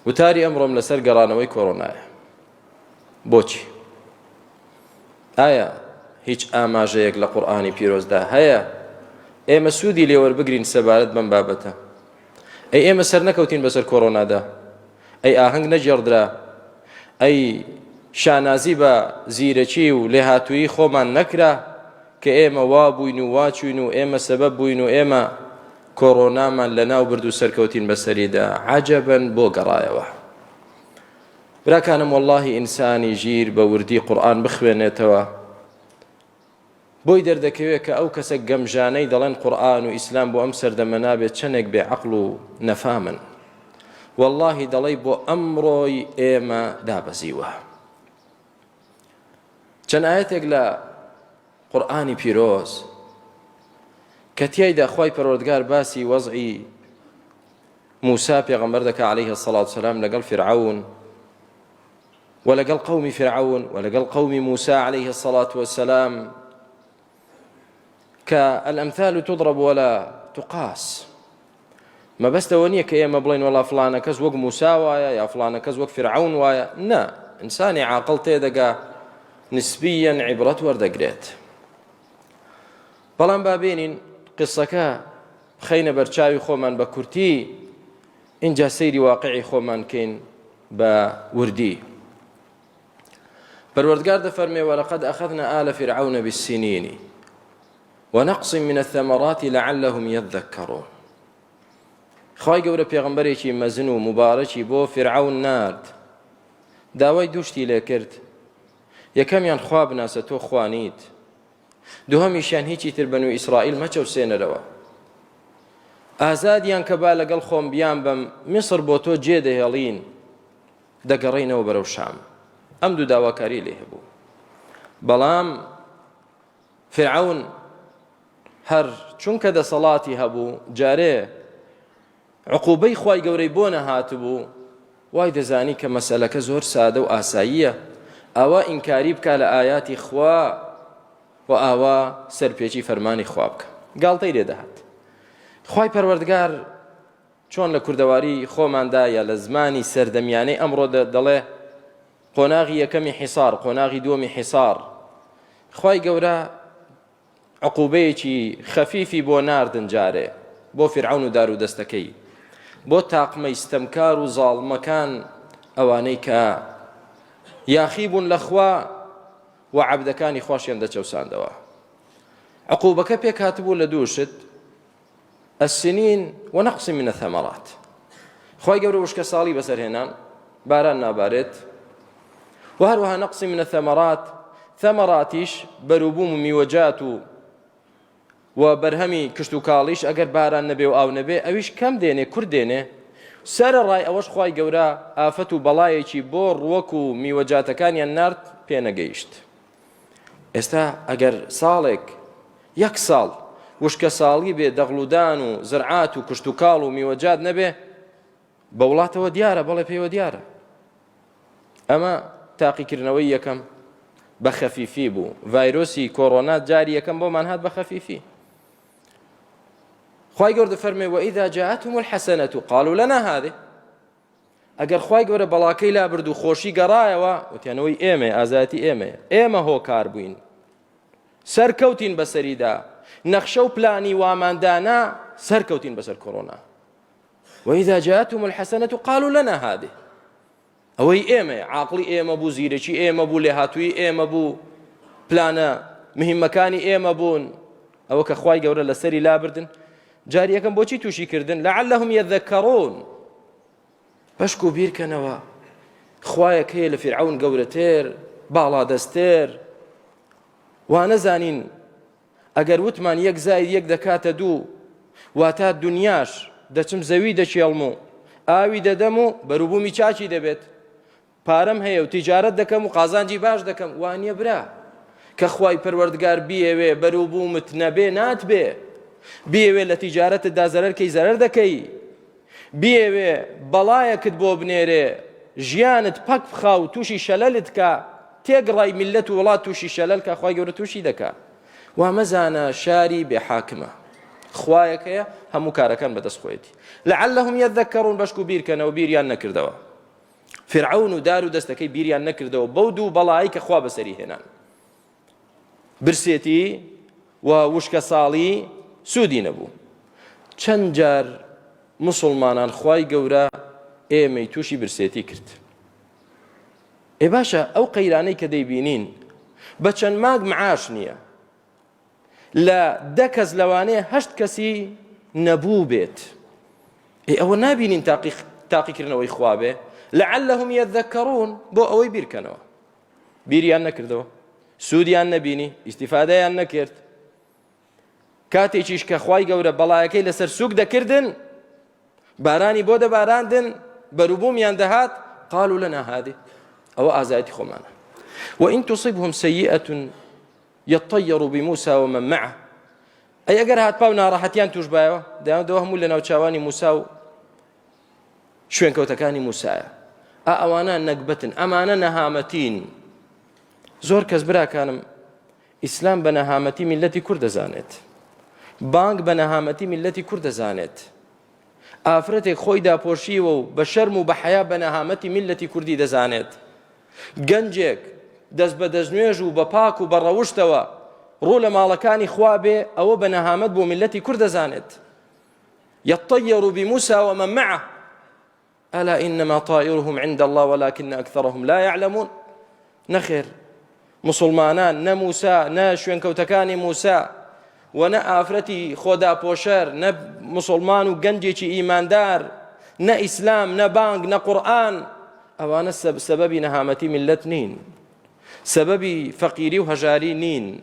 وتاری ئەمڕۆم لەسەر گەڕانەوەی کۆڕۆنایە. بۆچی؟ ئایا هیچ ئاماژەیەک لە قورئانی پیرۆزدا هەیە ئێمە سوودی لێوەربگرین سەبارەت بەم بابەتە؟ ئەی ئێمە سەر نەکەوتین بەسەر کۆڕۆنادا؟ ئەی ئاهەنگ نەجێڕدرا؟ ئەی شانازی بە زیرەکی و لێهاتوویی خۆمان نەکرا کە ئێمە وا بووین و واچوین و ئێمە سەبەب بووین و ئێمە کۆڕۆنامان لەناو برد و سەرکەوتین بەسەریدا؟ عەجەبەن بۆ گەڕایەوە. براکانم وەڵڵاهی ئینسانی ژیر بە وردی قورئان بخوێنێتەوە بۆی دەردەکەوێت کە ئەو کەسە گەمژانەی دەڵێن قورئان و ئیسلام بۆ ئەم سەردەمە نابێت چەندێک بێعەقڵ و نەفامن. وەڵڵاهی دەڵێ بۆ ئەمڕۆی ئێمە دابەزیوە. چەند ئاەتێک لە قورئانی پیرۆز کە تیایدا خوای پەروەردگار باسی وەزعی موسا پێغەمبەر دەکا عەلەیهی السەڵات وەسەلام لەگەڵ فرعون ولەگەڵ قەومی فرعون ولەگەڵ قەومی موسا عەلەیهی السەڵات وەسەلام کە الأمثال تضرب ولا تقاس. مەبەستەوە نییە کە ئێمە بڵێن وەڵا فڵانە کەس وەک موسا وایە یا فڵانە کەس وەک فرعون وایە. نا، ئینسانی عاقڵ تێدەگا نسبیەن عیبرەت وەردەگرێت. بەڵام بابێنین قسەکە خەینە بەرچاوی خۆمان بە کورتی، اینجا سەیری واقعی خۆمان کەین بە وردی. پەروەردگار دەفەرمێ وەلەقەد ئەخەذنا آل فرعون بالسنین ونقص من الثمرات لعلهم يذكرون. خوای گەورە پێغەمبەرێکی مەزن و مبارەکی بۆ فرعون نارد، داوای دووشتی لێ کرد. یەکەمیان خوا بناسە تۆ خوانیت، دووهەمیشیان هیچی تر بەنو ئیسرائیل مەچەوسێنەرەوە، ئازادیان کە با لەگەڵ خۆم بیان بەم میسر بۆ تۆ جێ دەهێڵین دەگەڕێینەوە بەرەو شام. ئەم دوو داواکاری لێ هەبوو. بەڵام فرعون هەر چونکە دەسەڵاتی هەبوو جارێ عقوبەی خوای گەورەی بۆ نەهاتبوو، وای دەزانی کە مەسەلەکە زۆر سادە و ئاساییە، ئاوا ئینکاری بکە لە ئایاتی خوا و ئاوا سەرپێچی فەرمانی خوا بکە. گاڵتەی لێ دەهات. خوای پەروەردگار چۆن لە کوردەواری خۆماندا یا لە زمانی سەردەمیانەی ئەمڕۆ دەڵێ قۆناغی یەکەمی حیسار، قۆناغی دووەمی حیسار، خوای گەورە عقوبەیەکی خەفیفی بۆ ناردن جارێ بۆ فرعون و دار و دەستەکەی، بۆ تاقمەی ستەمکار و زاڵمەکان ئەوانەی کە یاخی بوون لە خوا و عەبدەکانی خۆشیان دەچەوساندەوە. عقوبەکە پێک هاتبوو لە دووشت السنین ونقص من الثمرات. خوای گەورە وشکە ساڵی بەسەرهێنان، باران نابارێت، و هەروەها نقص من الثمرات، ثەمەراتیش بەروبووم و میوەجات و بەرهەمی کشت و کاڵیش ئەگەر باران نەبێ و ئاو نەبێ ئەویش کەم دێنێ، کورد دێنێ. سەرە ڕای ئەوەش خوای گەورە ئافەت و بەڵایەکی بۆ ڕووەک و میوەجاتەکانیان نارد پێنەگەیشت. ئێستا ئەگەر ساڵێک یەک ساڵ وشکە ساڵی بێ دەغڵودان و زرعات و کشت و کاڵ و میوەجات نەبێ، بە وڵاتەوە دیارە، بەڵێ پێوە دیارە. ئەمە تاقیکردنەوەی یەکەم بە خەفیفی بوو. ڤایرۆسی کۆڕۆنا جاری یەکەم بۆمان هات بە خەفیفی. خوای گەورە دەفەرمێ وإذا جاءتهم الحسنة قالوا لنا هذه. ئەگەر خوای گەورە بەڵاکەی لا برد و خۆشی گەڕایەوە، وتیانەوەی ئێمە ئازاتی ئێمەیە، ئێمە هۆکار بووین، سەرکەوتین بەسەریدا، نەخشە و پلانی واماندانا سەرکەوتین بەسەر کۆڕۆنا. وإذا جاءتهم الحسنة قالوا لنا هذه. ئەوەی ئێمەیە، عاقڵی ئێمە بوو، زیرەکی ئێمە بوو، لێهاتووی ئێمە بوو، پلانە مهمەکانی ئێمە بوون. ئەوە کە خوای گەورە لەسەری لابردن، جاری یەکەم بۆچی تووشی کردن؟ لعلهم يذكرون، بەشک و بیرکەنەوە. خوایەک هەیە لە فرعون گەورەتر، باڵادەستر، وا نەزانین ئەگەر وتمان یەک زائید یەک دەکاتە دوو، واتە دونیاش دەچم زەوی دەچێڵم و ئاوی دەدەم و بەروبوومی چاچی دەبێت، پارەم هەیە و تیجارەت دەکەم و قازانجی باش دەکەم. وانییە برا کە خوای پەروەردگار بیەوێ بەروبوومت نەبێ ناتبێ، بیەوێ لە تیجارەتتدا زەرەرکەی زەرەر دەکەی، بیەوێ بەڵایەکت بۆ بنێرێ ژیانت پەک بخا و تووشی شەلەلت کە تێگڕای میلەت و وڵات تووشی شەلەل کە خوای گەورە تووشی دەکا. وا مەزانە شاری بێحاکمە، خوایەکەیە هەموو کارەکان بەدەست خۆیەتی. لعلهم يذكرون، بەشک و بیرکەنەوە بیریان نەکردەوە. فرعون و دار و دەستەکەی بیریان نەکردەوە بەو دوو بەڵایی کە خوا بەسەری هێنان برسێتی و وشکە ساڵی سوودی نەبوو. چەند جار مسلمانان خوای گەورە ئێمەی تووشی برسێتی کرد. باشە ئەو قەیرانەی کە دەیبینین بە چەند مانگ معاش نییە لە 10 کەس لەوانەیە 8 کەسی نەبوو بێت. ئەوە نابینین تاقیکردنەوەی خوا بێ لعلهم يذكرون بۆ ئەوەی بیرکەنەوە بیریان نەکردەوە سوودیان نەبینی ئیستیفادەیان نەکرد. کاتێکیش کە خوای گەورە بەڵایەکەی لەسەر سووک دەکردن بارانی بۆ دەباراندن بەروبوومیان دەهات قالوا لنا هذه ئەوە ئازایەتی خۆمانە. وإن تصبهم سيئة يطيروا بموسى ومن معه ئەی ئەگەر هاتپا و ناڕەحەتیان توش بایەوە دەیانەوە هەموو لە ناوچاوانی موسا و شوێنکەوتەکانی موسایە. ئەوانە نەکبەتن ئەمانە نەهامەتین. زۆر کەس براکانم ئیسلام بە نەهامەتی میلەتی کورد دەزانێت بانگ بە نەهامەتی میلەتی کورد دەزانێت ئافرەتێک خۆی داپۆشیوە و بە شەرم و بە حەیا بە نەهامەتی میلەتی کوردی دەزانێت. گەنجێک دەست بە دەستنوێژ و بە پاک و بە ڕەوشتەوە ڕوو لە ماڵەکانی خوا بێ ئەوە بە نەهامەت بۆ میلەتی کورد دەزانێت. يطير بموسى ومن معه ألا إنما طائرهم عند الله ولكن أكثرهم لا يعلمون. نخير مسلمانان نە موسا نە شوێنکەوتەکانی موسا و نە ئافرەتی خۆدا پۆشەر نە مسلمان و گەنجێکی ئیماندار نە ئیسلام نە بانگ نە قورئان ئەوانە سەبەبی نەهامەتی میلەت نین سەبەبی فەقیری و هەژاری نین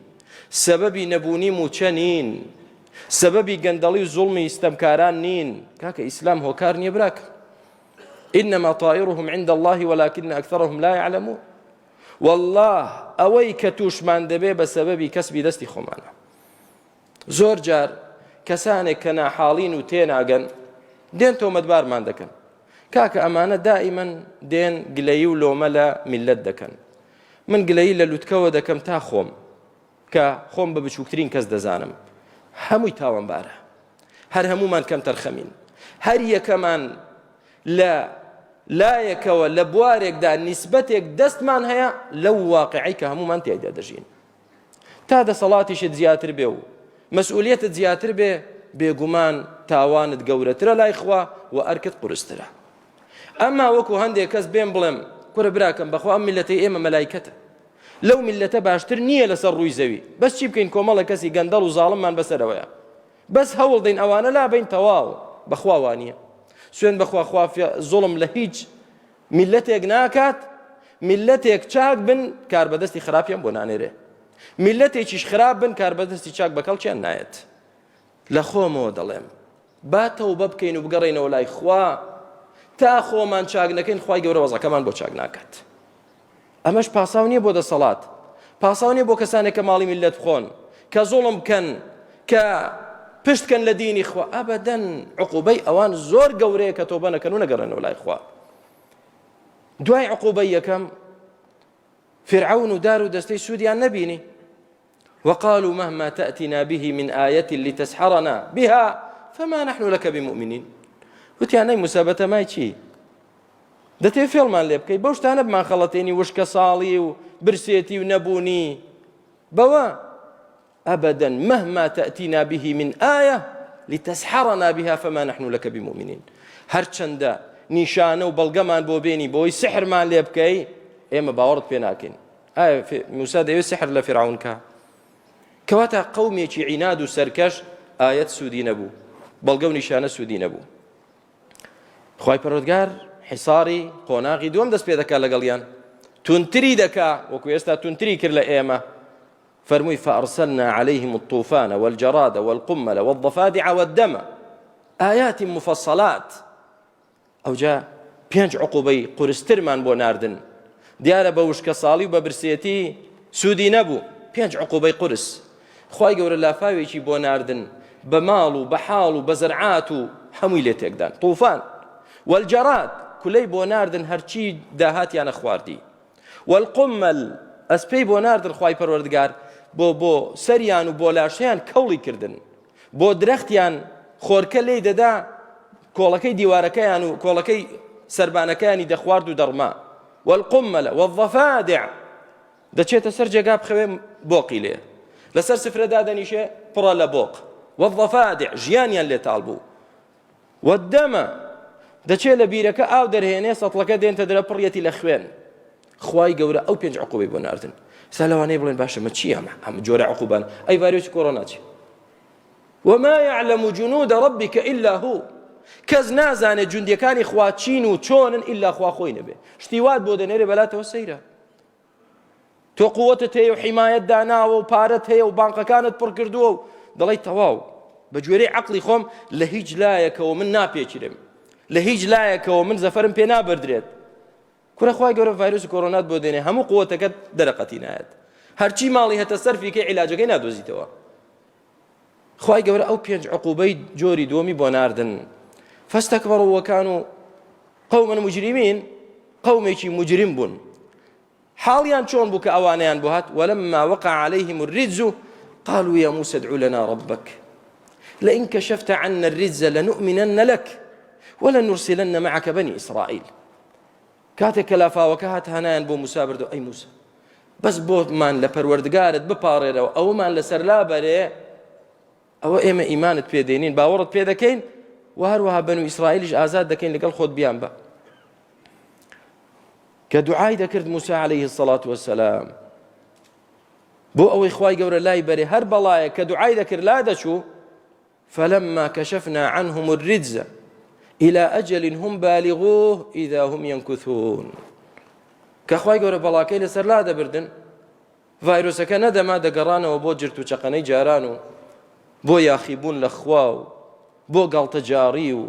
سەبەبی نەبوونی موچە نین سەبەبی گەندەڵی و زوڵمی ستەمکاران نین. کاکە ئیسلام هۆکار نییە براکە. إنما طائرهم عند الله ولكن أكثرهم لا يعلمون. والله ئەوەی کە تووشمان دەبێ بە سەبەبی کەسبی دەستی خۆمانە. زۆر جار کەسانێک کە ناحاڵین و تێناگەن دێن تۆمەتبارمان دەکەن کاکە ئەمانە دائیمەن دێن گلەیی و لۆمە لە میلەت دەکەن. من گلەیی لە لووتکەوە دەکەم تا خۆم کە خۆم بە بچووکترین کەس دەزانم. هەمووی تاوانبارە هەر هەمومان کەم تەرخەمین هەر یەکەمان لە لایەکەوە لە بوارێکدا نیسبەتێک دەستمان هەیە لەو واقعی کە هەمومان تێیدا دەژین. تا دەسەڵاتیشت زیاتر بێ و مەسئولیەتت زیاتر بێ بێگومان تاوانت گەورەترە لای خوا و ئەرکت قورسترە. ئەمما وەکو هەندێک کەس بێن بڵێم کورە براکەم بەخوا ئەم میلەتەی ئێمە مەلایکەتە لەو میلەتە باشتر نییە لەسەر ڕووی زەوی بەس چی بکەین کۆمەڵە کەسی گەندەڵ و زاڵممان بەسەرەوەیە بەس هەوڵ دەین ئەوانە لابین تەواو بەخوا وانییە. سوێن بەخوا خوا زوڵم لە هیچ میلەتێک ناکات. میلەتێک چاک بن کار بەدەستی خراپیان بۆ نانێرێ میلەتێکیش خراپ بن کار بەدەستی چاک بەکەڵکیان نایەت. لە خۆمەوە دەڵێم با تەوبە بکەین و بگەڕێینەوە لای خوا تا خۆمان چاک نەکەین خوای گەورە وەزەکەمان بۆ چاک ناکات. ئەمەش پاساو نییە بۆ دەسەڵات پاساو نییە بۆ کەسانێک کە ماڵی میلەت بخۆن کە زوڵم بکەن کە پشتکەن لە دینی خوا ئەبەدەن عقوبەی ئەوان زۆر گەورەیە کە تۆبە نەکەن و نەگەڕێنەوە لای خوا. دوای عقوبەی یەکەم فرعون و دار و دەستەی سوودیان نەبینی وقالوا مهما تأتنا به من آية لتسحرنا بها فما نحن لك بمؤمنين. وتیانەی موسا بەتەمای چی دەتێ فێڵمان لێ بکەی بەو شتانە بمان خەڵەتێنی وشکە ساڵی و برسێتی و نەبوونی بەوە أبدا مهما تأتينا به من آية لتسحرنا بها فما نحن لك بمؤمنين. هەرچەندە نیشانە و بەڵگەمان بۆ بێنی بۆی سحرمان لێ بکەی ئێمە باوەڕت پێ ناکەین. ئایا موسا دەیەوێت سحر لە فیرعون کە کەواتە قەومێکی عیناد و سەرکەش ئایەت سوودی نەبوو بەڵگە و نیشانە سوودی نەبوو. خوای پەروەردگار حیساری قۆناغی دووەم دەست پێ دەکات لەگەڵیان تونتری دەکا وەکو ئێستا تونتری کرد لە ئێمە فەرمووی فأرسلنا عليهم الطوفان والجراد والقمل والضفادع والدم آيات مفصلات. ئەوجا 5 عقوبەی قورسترمان بۆ ناردن دیارە بە وشکە ساڵی و بە برسێتی سوودی نەبوو 5 عقوبەی قورس. خوای گەورە لافاوێکی بۆ ناردن بە ماڵ و بە حاڵ و بە زەرعات و هەمووی لێ تێکدان طوفان والجراد کولەی بۆ ناردن هەرچی داهاتیانە خواردی والقمل ئەسپەی بۆ ناردن خوای پەروەردگار بۆ سەریان و بۆ لاشەیان کەوڵی کردن بۆ درەختیان خۆرکە لێی دەدا کۆڵەکەی دیوارەکەیان و کۆڵەکەی سربانەکانی دەخوارد و دەڕما والقمل والضفادع دەچێتە سەر جێگا بخەوێ بۆقی لێ لەسەر سفرەدا دەنیشێ پڕە لە بۆق والضفادع ژیانیان لێتاڵ بوو والدەمە دەچێت لە بیرەکە ئاو دەرهێنێ سەتڵەکە دێنتە دەرە پڕیەتی لە خوێن خوای گەورە ئەو 5 عقوبەی بۆ ناردن سا لەوانەیە بڵێن باشە مە چی ئەم جۆرە عقوبان ئەی ڤایرۆسی کۆڕۆنا چی وما يعلم جنود ربك إلا هو کەس نازانێت جوندیەکانی خوا چین و چۆنن ئیلا خوا خۆی نەبێ شتی وات بۆ دەنێرێ بەلاتەوە سەیرە تۆ قووەتت هەیە و حیمایەت داناوە و پارەت هەیە و بانقەکانت پڕ کردووە و دەڵێی تەواو بە گوێرەی عەقڵی خۆم لە هیچ لایەکەوە من ناپێچرم لە هیچ لایەکەوە من زەفەرم پێ نابردرێت کورە خوای گەورە ڤایرۆسی کۆڕۆنات بۆ دێنێ هەموو قووەتەکەت دەرەقەتی نایەت هەرچی ماڵی هەتە سەرفیکەی عیلاجەکەی نادۆزیتەوە خوای گەورە ئەو 5 عقوبەی جۆری دووەمی بۆ ناردن فاستكبروا وكانوا قوما مجرمين قومێکی مجرم بوون حاڵیان چۆن بوو کە ئەوانەیان بۆ هات ولما وقع عليهم الرجز قالوا يا موسى ادع لنا ربك لئن كشفت عنا الرجز لنؤمنن لك ولنرسلن معك بني إسرائيل کاتێک کە لافاوەکە هات هەنایان بۆ موسا بردو ئەی موسا بەس بۆمان لە پەروەردگارت بپاڕێرەوە ئەومان لەسەر لابەرێ ئەوە ئێمە ئیمانت پێ دێنین باوەڕت پێ دەکەین و هەروەها بەنو ئیسرائیلیش ئازاد دەکەین لەگەڵ خۆت بیان بە کە دوعای دەکرد موسا عليه الصلاة والسلام بۆ ئەوەی خوای گەورە لای بەرێ هەر بەڵایە کە دوعای دەکرد لا دەچوو فلما كشفنا عنهم الرجز إلى أجل هم بالغوه إذا هم ينكثون كخواي گەورە بەڵاکەی لەسەر لا دەبردن ڤایرۆسەکە نەدەما دەگەڕانەوە بۆ جرت و چەقەنەی جاران و بۆ یاخیبوون لە خوا و بۆ گاڵتەجاری و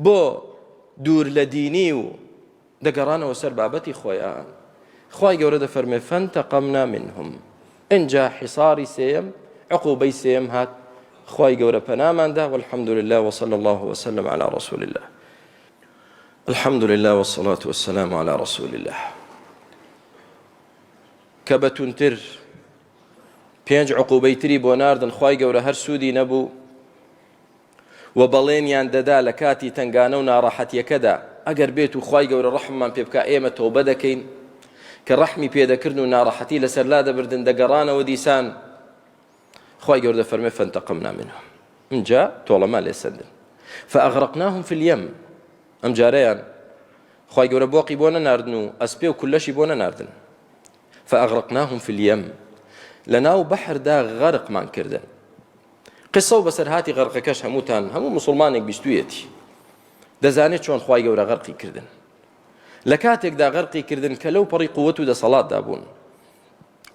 بۆ دوور لە دینی و دەگەڕانەوە سەر بابەتی خۆیان خوای گەورە دەفەرمێ فانتقمنا منهم اینجا حصاری سێم عقوبەی سێم هات خوای گەورە پەناماندا والحمد لله وصلى الله وسلم على رسول الله الحمد لله والصلاة والسلام على رسول الله کە بەتونتر 5 عقوبەی تری بۆ ناردن خوای گەورە هەر سوودی نەبوو و بەڵێنیان دەدا لە کاتی تنگانە و ناڕەحەتیەکەدا ئەگەر بێت و خوای گەورە ڕەحممان پێ بکە ئێمە تۆبە دەکەین کە ڕەحمی پێدەکردن و ناڕەحەتی لەسەر لا دەبردن دەگەڕانەوە دیسان خوای گەورە دەفەرمێ فانتقمنا منهم اینجا تۆڵەمان لێسەندن فأغرقناهم في اليم ئەم جارەیان خوای گەورە بۆقی بۆ نەناردن و ئەسپێ و کولەشی بۆ نەناردن فأغرقناهم في اليم لەناو بەحردا غەرقمان کردن قسە و بەسەرهاتی غەرقەکەش هەموو مسلمانێک بیستویەتی دەزانێت چۆن خوای گەورە غەرقی کردن لە کاتێکدا غەرقی کردن کە لەو پەڕی قووەت و دەسەڵاتدا بوون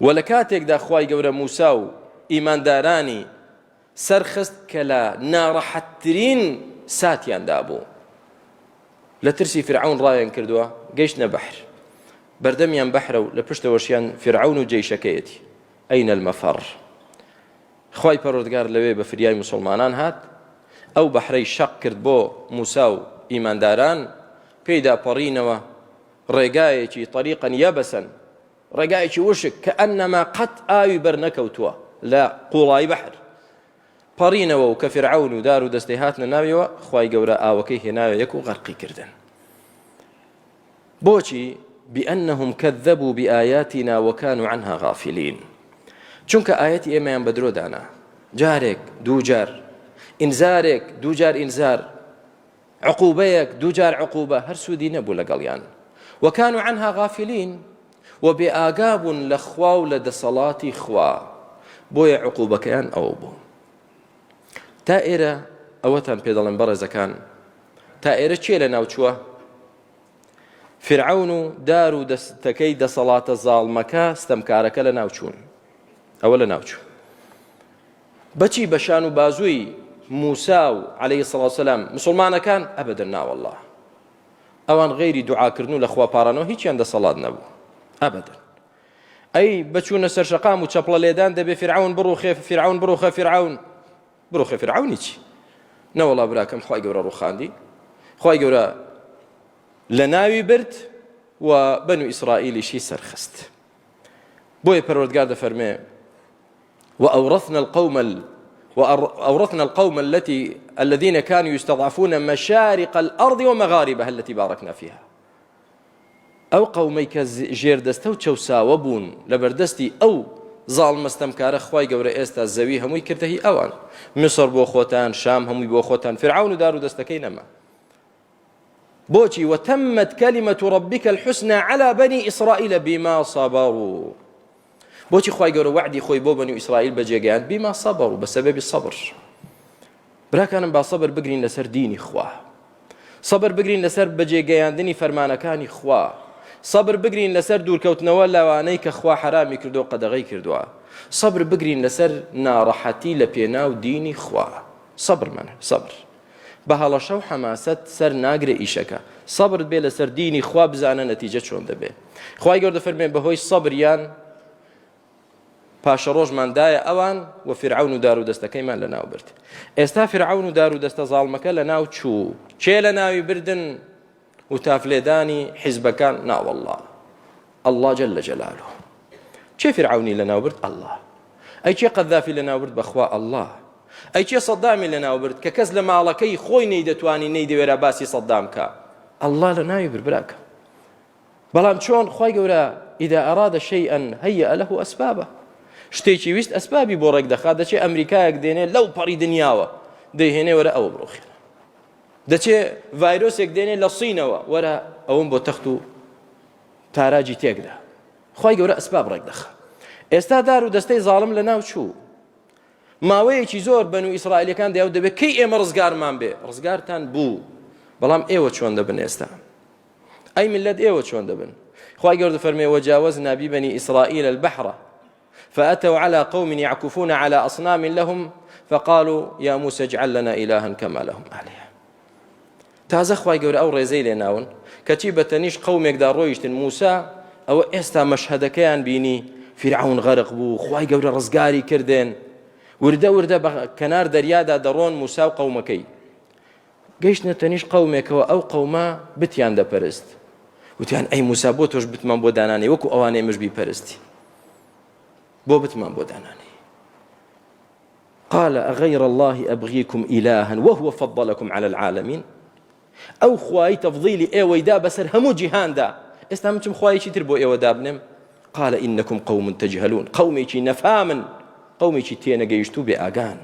و لە کاتێکدا خوای گەورە موسا و ئیماندارانی سەرخست کە لە ناڕەحەتترین ساتیاندا بوو لە ترسی فرعون ڕایان کردووە گەیشتنە بەحر بەردەمیان بەحرە و لە پشتەوەشیان فرعون و جەیشەکەیەتی ئەینە المەفەڕ خوای پەروەردگار لەوێ بە فریای مسلمانان هات ئەو بەحرەی شەق کرد بۆ موسا و ئیمانداران پێیدا پەڕینەوە ڕێگایەکی طەریقەن یەبەسەن ڕێگایەکی وشک کە ئەنەما قەت ئاوی بەرنەکەوتووە لە قوڵای بەحر پەڕینەوە و کە فرعون و دار و دەستەی هاتنە ناویەوە خوای گەورە ئاوەکەی هێناوە یەک و غەرقی کردن بۆچی بأنهم كذبوا بآياتنا وكانوا عنها غافلين چونکە ئاەتی ئێمەیان بە درۆ دانا جارێک دوو جار ئینزارێک دوو جار ئینزار عقوبەیەک دوو جار عقوبە هەر سوودی نەبوو لەگەڵیان وكانوا عنها غافلين و بێ ئاگابوون لە خوا و لە دەسەڵاتی خوا بۆیە عقوبەکەیان ئەوە بوو تا ئێرە ئەوەتان پێ دەڵێن بەڕێزەکان تا ئێرە چێ لە ناوچووە فرعون و دار و دەستەکەی دەسەڵاتە زاڵمەکە ستەمکارەکە لە ناوچوون ئەوە لە ناوچوو بەچی بەشان و بازووی موسا و عليه الصلاة والسلام مسلمانەکان ئەبەدەن ناوەڵڵا ئەوان غەیری دوعاکردن و لە خواپارانەوە هیچیان دەسەڵات نەبوو ئەبەدەن ئەی بەچوونە سەر شەقام و چەپڵە لێدان دەبێ فرعون بڕوخێ فرعون بڕوخە فرعون بڕوخێ فرعونی چی نەوەڵا براکەم خوای گەورە ڕوخاندی خوای گەورە لە ناوی برد و بەنو ئیسرائیلیشی سەرخست بۆیە پەروەردگار دەفەرمێ وأورثنا القوم وأورثنا القوم الذين كانوا يستضعفون مشارق الأرض ومغاربها التي باركنا فيها. ئەو قەومەی کە ژێردەستە و چەوساوە بوون لەبەردەستی ئەو زاڵ مەستەمکارە خوای گەورە ئێستا زەوی هەمووی کردەهی ئەوان. میسر بۆ خۆتان، شام هەمووی بۆ خۆتان، فرعون و دار و دەستەکەی نەما. بۆچی؟ وتمت كلمة ربك الحسنى على بني إسرائيل بما صبروا. بۆچی خوای گەورە وعدی خۆی بۆ بەنی ئیسرائیل بەجێگەیاند؟ بما صبروا، بەسەبەبی سەبر. براکانم با سەبر بگرین لەسەر دینی خوا، سەبر بگرین لەسەر بەجێگەیاندنی فەرمانەکانی خوا، سەبر بگرین لەسەر دوورکەوتنەوە لەوانەی کە خوا حرامی کردو قەدەغەی کردووە، سەبر بگرین لەسەر ناڕەحەتی لە پێناو دینی خوا. سەبر بە هەڵەشە و حەماسەت سەر ناگرێ ئیشەکە. سەبرت بێ لەسەر دینی خوا بزانە نەتیجە چۆن دەبێ. خوای گەورە دەفەرمێ بەهۆی سەبریان پاشە ڕۆژماندایە ئەوان و فرعون و دار و دەستەکەیمان لە ناو برد. ئێستا فرعون و دار و دەستە زاڵمەکە لە ناو چوو، چێ لە ناوی بردن و تافلێدانی حیزبەکان ناوەڵڵا الله جل جلاله. چێ فرعونی لە ناو برد؟ الله. ئەی چێ قەذافی لە ناو برد؟ بەخوا الله. ئەی چێ سەدامی لە ناو برد کە کەس لە ماڵەکەی خۆی نەیدەتوانی نەیدەوێرا باسی سەدام کە؟ الله لە ناوی برد براکە. بەڵام چۆن؟ خوای گەورە ئیدا ئەرادە شەیئەن هەیە لەهو ئەسبابە. شتێکی ویست ئەسبابی بۆ ڕێک دەخات. دەچێ ئەمریکایەک دێنێ لەو پەڕی دنیاوە دەیهێنێ وەرە ئەوە بڕۆخێنە. دەچێ ڤایرۆسێک دێنێ لە سینەوە وەرە ئەوم بۆ تەخت و تاراجی تێکدا. خوای گەورە ئەسباب ڕێک دەخات. ئێستا دار و دەستەی زاڵم لە ناو چوو. ماوەیەکی زۆر بەنو ئیسرائیلەکان دەیاو دەبێت کەی ئێمە ڕزگارمان بێ. ڕزگارتان بوو، بەڵام ئێوە چۆن دەبن ئێستا؟ ئەی ملت ئێوە چۆن دەبن؟ خوای گەورە دەفەرمێ وجاوزنا ببني إسرائيل البحر فأتوا على قوم يعكفون على أصنام لهم فقالوا يا موسى اجعل لنا إلها كما لهم آلهة. تازە خوای گەورە ئەو ڕێزەی لێناون کەچی بە تەنیش قەومێکدا ڕۆیشتن موسا ئەوە ئێستا مەشهەدەکەیان بینی فرعون غەرق بوو، خوای گەورە ڕزگاری کردێن، وردە وردە بە کەنار دەریادا دەڕۆن موسا و قەومەکەی. گەیشتنە تەنیش قەومێکەوە ئەو قەومە بتیان دەپەرست، وتیان ئەی موسا بۆ تۆش بتمان بۆ دانانی وەکو ئەوانەی مش بیپەرستی، بۆ بتمان بۆ دانانی. قال أغير الله أبغيكم إلها وهو فضلكم على العالمين. ئەو خوای تەفضیلی ئێوەیدا بەسەر هەموو جیهاندا، ئێستا من چم خوایەکی تر بۆ ئێوە دابنێم؟ قال إنكم قوم تجهلون. قومێکی نەفامن، قومێکی تێنەگەیشتوو بێ ئاگان.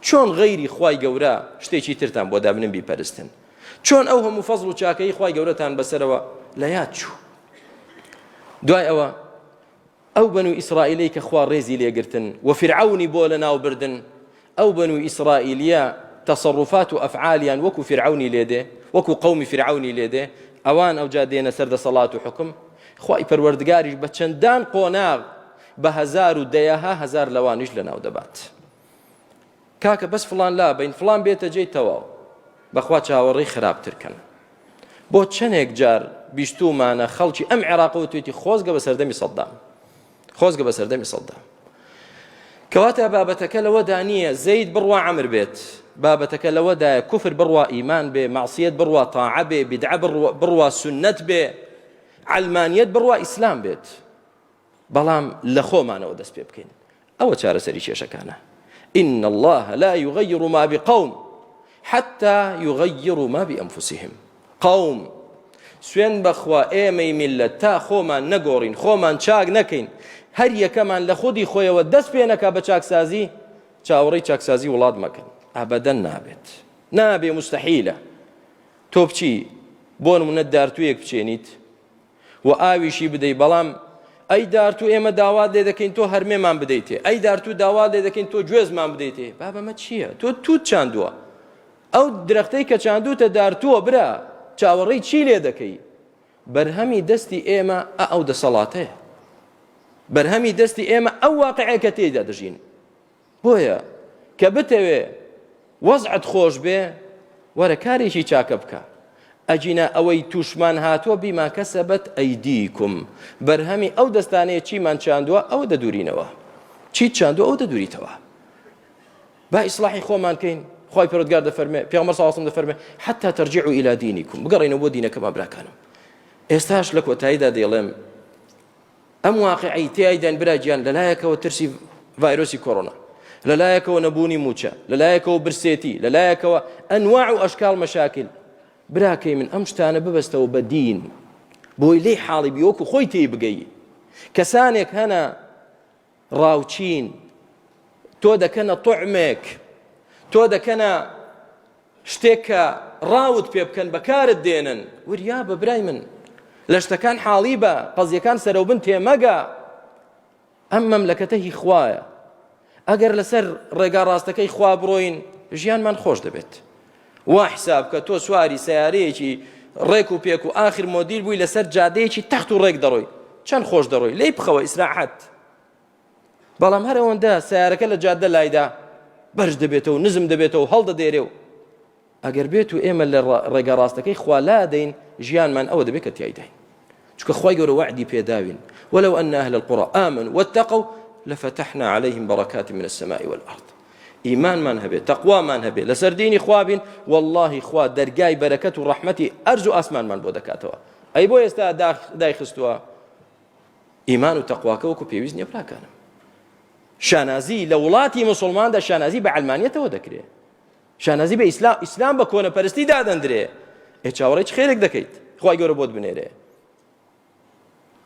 چۆن غەیری خوای گەورە شتێکی ترتان بۆ دابنم بیپەرستن؟ چۆن ئەو هەموو فەزڵ و چاکەی خوای گەورەتان بەسەرەوە لە یاد چوو؟ دوای ئەوە ئەو بەنو ئیسرائیلەی کە خوا ڕێزی لێگرتن و فرعونی بۆ لە ناو بردن، ئەو بەنو ئیسرائیلیە تصرفات و ئەفعالیان وەکو فرعونی لێدێ، وەکو قەومی فرعونی لێدێ، ئەوان ئەوجا دێنە سەر دەسەڵات و حکم. خوای پەروەردگاریش بە چەندان قۆناغ بە هەزار و دەیاها هەزار لەوانیش لە ناو دەبات. کاکە بەس فڵان لا بین فڵان بێتە جێی تەواو، بەخوا چاوەڕێی خراپترکەن. بۆ چەندێک جار بیستومانە خەڵکی ئەم عێراقەوە توێتی خۆزگە بە سەردەمی سەدام، خۆزگە بە سەردەمی سەدام. کەواتە بابەتەکە لەوەدا نییە زەید بڕوا عەمر بێت، بابەتەکە لەوەدایە کوفر بڕوا ئیمان بێ، مەعسیەت بڕوا تاعە بێ، بیدعە بڕوا سونەت بێ، عەلمانیەت بڕوا ئیسلام بێت. بەڵام لە خۆمانەوە دەست پێ بکەین، ئەوە چارەسەری کێشەکانە. إن الله لا يغير ما بقوم حتى يغيروا ما بأنفسهم. قوم سوێن بەخوا ئێمەی میلەت تا خۆمان نەگۆڕین، خۆمان چاک نەکەین، هەر یەکەمان لە خودی خۆیەوە دەست پێ نەکا بە چاکسازی، چاوەڕێی چاکسازی وڵات مەکەن. ئەبەدەن نابێت، نابێ، مستەحیلە. تۆ بچی بۆ نمونە دارتوویەک بچێنیت و ئاویشی بدەی، بەڵام ئەی دارتوو ئێمە داوات لێ دەکەین تۆ هەرمێمان بدەیتێ، ئەی دارتوو داوات لێ دەکەین تۆ گوێزمان بدەیتێ. بابەمە چییە؟ تۆ توت چاندووە، ئەو درەختەی کە چاندووتە دارتووە برا، چاوەڕێی چی لێ دەکەی؟ بەرهەمی دەستی ئێمە ئەو دەسەڵاتەیە، بەرهەمی دەستی ئێمە ئەو واقعەیە کە تێیدا دەژین. بۆیە کە بتەوێ وەزعت خۆش بێ، وەرە کارێکی چاکە بکە. ئەجینە ئەوەی تووشمان هاتووە بیما کەسەبەت ئەیدیکم، بەرهەمی ئەو دەستانەیە چیمان چاندووە ئەوە دەدورینەوە، چیت چاندووە ئەو دەدوریتەوە. با ئیسلاحی خۆمان کەین. خوای پەروەردگار دەفەرمێ، پێغەمبەر صلی الله علیه و سلم دەفەرمێ حتى ترجعوا إلى دينكم، بگەڕێنەوە بۆ دینەکەمان براکانم. ئێستاش لە کۆتاییدا دێڵێم ئەم واقعەی تێیدان براگیان لەلایەکەوە ترسی ڤایرۆسی کۆڕۆنا، لەلایەکەوە نەبوونی موچە، لەلایەکەوە برسێتی، لەلایەکەوە ئەنواع و ئەشکال مەشاکل. براکەی من ئەم شتانە ببەستەوە بە دین بۆی لێی حاڵی بیوەکو خۆی تێی بگەی. کەسانێک هەنە ڕاوچین، تۆ دەکەنە طعمێک، تۆ دەکەنە شتێک کە ڕاوت پێ بکەن بەکارت دێنن، وریا بە برای من لە شتەکان حاڵی بە، قەزیەکان سەرەوبن تێمەگە. ئەم مەملەکەتە هی خوایە. ئەگەر لەسەر ڕێگا ڕاستەکەی خوا بڕۆین ژیانمان خۆش دەبێت. وا حساب کە تۆ سواری سیارەیەکی ڕێک و پێک و ئاخر مۆدیل بووی لەسەر جادەیەکی تەخت و ڕێک دەڕۆی، چەند خۆش دەڕۆی، لێی بخەوە ئیسراحەت. بەڵام هەر ئەوەندە سیارەکە لە جادە لایدا بەرز دەبێتەوە، نزم دەبێتەوە، هەڵدەدێرێ و ئەگەر بێت و ئێمە لە ڕێگا ڕاستەکەی خوا لا دەین ژیانمان ئەوە دەبێت کە تیایداین. چونکە خوای گەورە وعدی پێداوین ولو أن أهل القرى آمنوا واتقوا لفتحنا عليهم بركات من السماء والأرض. إيمان من هبه، تقوى من هبه، لسر ديني خوابين والله خوا درجاي بركة ورحمتي أرجو أسمان من بودكاتوا. أي بو يستا داي خستوا إيمان وتقوى كوكو بيوزني بلا كان. شانازي لولاتي مسلمان دا شانازي بعلمانية ودكري. شانازي بإسلام بكون برستي دادن دري. إيش أوريش خيرك دكيت. خواي جور بود بنيره.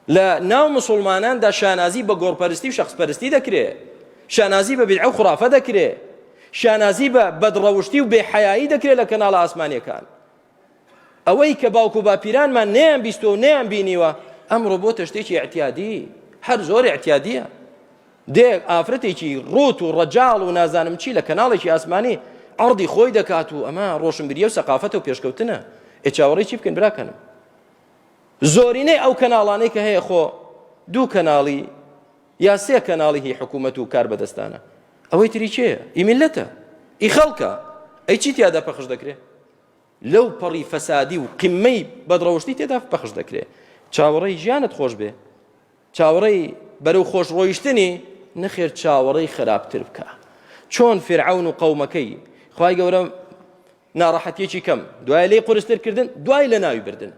لا ناو مسلمانان دا شانازي بقور برستي وشخص برستي دكري. شانازي ببدع وخرافة دكري. شانازي بدروشتي وبحيائي دكري لكن على أسمانية كان. أويك باوكو بابيران ما نام بيستو نام بينيوا أمر بوت تشتيشي اعتيادي. هر زور اعتيادية. دێ ئافرەتێکی ڕوت و ڕەجاڵ و نازانم چی لە کەناڵێکی ئاسمانی عەڕدی خۆی دەکات و ئەمە ڕۆشنبیریە و سەقافەتە و پێشکەوتنە. چاوەڕێی چی بکەن براکەنم؟ زۆرینەی ئەو کەناڵانەی کە هەیە خۆ دوو کەناڵی یا سێ کەناڵی هی حکوومەت و کار بەدەستانە. ئەوەی تری چێە؟ ئی میلەتە، ئی خەڵکە. ئەی چی تیادا پەخش دەکرێت؟ لەو پەڕی فەسادی و قیممەی بەدڕەوشتی تێدا پەخش دەکرێت. چاوەڕێی ژیانت خۆش بێ، چاوەڕێی بەرەو خۆش ڕۆیشتنی نەخێر چاوەڕێی خراپتر بکە. چۆن فیرعەون و قەومەکەی خوای گەورە ناڕەحەتیەکی کەم دوای لێی قورسترکردن، دوای لە ناوی بردن.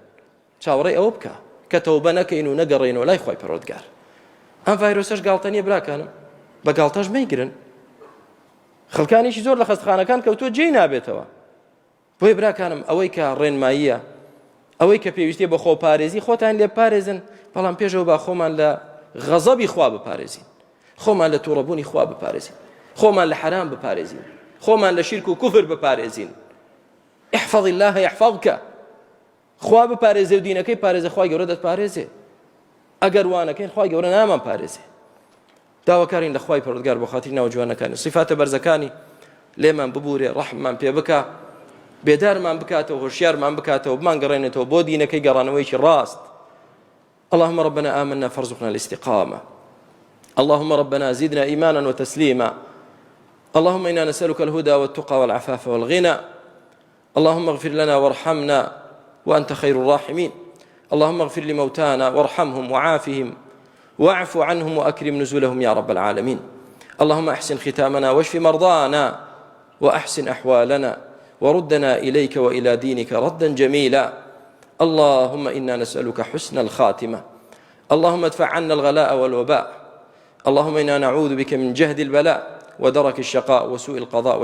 چاوەڕێی ئەوە بکە کە تەوبە نەکەین و نەگەڕێنەوە لای خوای پەروەردگار. ئەم ڤایرۆسەش گاڵتە نییە براکانم، بە گاڵتەش مەیگرن. خەڵکانێکی زۆر لە خەستەخانەکان کەوتووە جێی نابێتەوە. بۆیە براکانم ئەوەی کە ڕێنماییە، ئەوەی کە پێویستیە بە خۆپارێزی خۆتان لێ پارێزن، بەڵام پێشەوە با خۆمان لە غەزەبی خوا بپارێزین، خۆمان لە تووڕەبوونی خوا بپارێزین، خۆمان لە حرام بپارێزین، خۆمان لە شیرک و کوفر بپارێزین. احفظ الله يحفظك. خوا بپارێزێ و دینەکەی پارێزە، خوای گەورە دەتپارێزێ. ئەگەر وانەکەین خوای گەورە نامان پارێزێ. داواکارین لە خوای پەروەردگار بۆ خاتری ناو جوانەکانی صفاتە بەرزەکانی لێمان ببورێ، ڕەحممان پێ بکە، بێدارمان بکاتەوە، هۆشیارمان بکاتەوە، بمان گەڕێنێتەوە بۆ دینەکەی گەڕانەوەیکی ڕاست. اللهم ربنا آمنا فارزقنا الاستقامة. اللهم ربنا زدنا إيمانا وتسليما. اللهم إنا نسألك الهدى والتقى والعفاف والغنى. اللهم اغفر لنا وارحمنا وأنت خير الراحمين. اللهم اغفر لموتانا وارحمهم وعافهم واعف عنهم وأكرم نزلهم يا رب العالمين. اللهم أحسن ختامنا واشف مرضانا وأحسن أحوالنا وردنا إليك وإلى دينك ردا جميلا. اللهم إنا نسألك حسن الخاتمة. اللهم ادفع عنا الغلاء والوباء. اللهم إنا نعوذ بك من جهد البلاء ودرك الشقاء وسوء القضاء